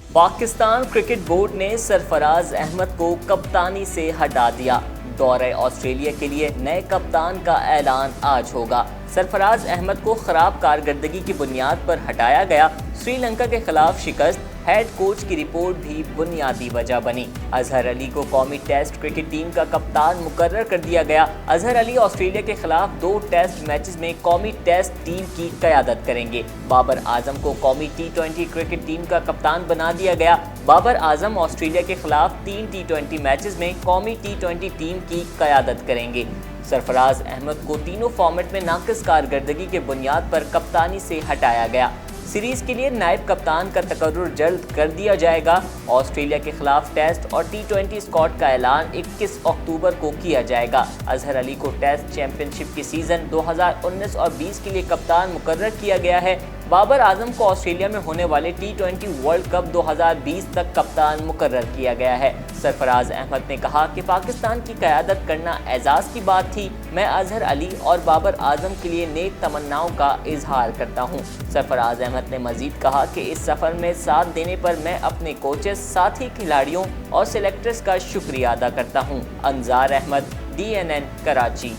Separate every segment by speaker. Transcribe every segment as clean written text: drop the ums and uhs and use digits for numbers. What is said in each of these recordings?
Speaker 1: Pakistan cricket board ने सरफराज अहमद को कप्तानी से हटा दिया। दौरे ऑस्ट्रेलिया के लिए नए कप्तान का ऐलान आज होगा। सरफराज अहमद को खराब कारकर्दगी की बुनियाद पर हटाया गया। श्रीलंका के खिलाफ शिकस्त हेड कोच की रिपोर्ट भी बुनियादी वजह बनी। अजहर अली को कौमी टेस्ट क्रिकेट टीम का कप्तान मुकर्रर कर दिया गया। अजहर अली ऑस्ट्रेलिया के खिलाफ 2 टेस्ट मैचेस में कौमी टेस्ट टीम की क़यादत करेंगे। बाबर आजम को कौमी T20 क्रिकेट टीम का कप्तान बना दिया गया। बाबर आजम ऑस्ट्रेलिया के खिलाफ 3 T20 मैचेस में कौमी T20 टीम की क़यादत करेंगे। सरफराज अहमद को तीनों फॉर्मेट में नाक़िस कारकर्दगी के बुनियाद पर कप्तानी से हटाया गया। सीरीज के लिए नायब कप्तान का तकर्रुर जल्द कर दिया जाएगा। ऑस्ट्रेलिया के खिलाफ टेस्ट और T20 स्क्वाड का ऐलान 21 अक्टूबर को किया जाएगा। अजहर अली को टेस्ट चैंपियनशिप के सीज़न 2019 और 20 के लिए कप्तान मुकर्रर किया गया है। बाबर आजम को ऑस्ट्रेलिया में होने वाले T20 वर्ल्ड कप 2020 तक कप्तान मुकर्रर किया गया है। सरफराज अहमद ने कहा कि पाकिस्तान की क़यादत करना एजाज़ की बात थी। मैं अजहर अली और बाबर आजम के लिए नेक तमन्नाओं का इजहार करता हूँ। सरफराज अहमद ने मजीद कहा कि इस सफ़र में साथ देने पर मैं अपने कोचेस, साथी खिलाड़ियों और सिलेक्टर्स का शुक्रिया अदा करता हूँ। अंजार अहमद, DNN, कराची।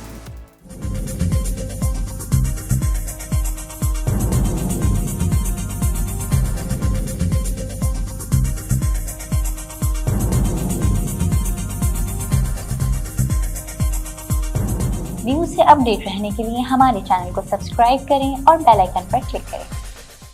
Speaker 2: न्यूज़ से अपडेट रहने के लिए हमारे चैनल को सब्सक्राइब करें और बेल आइकन पर क्लिक करें।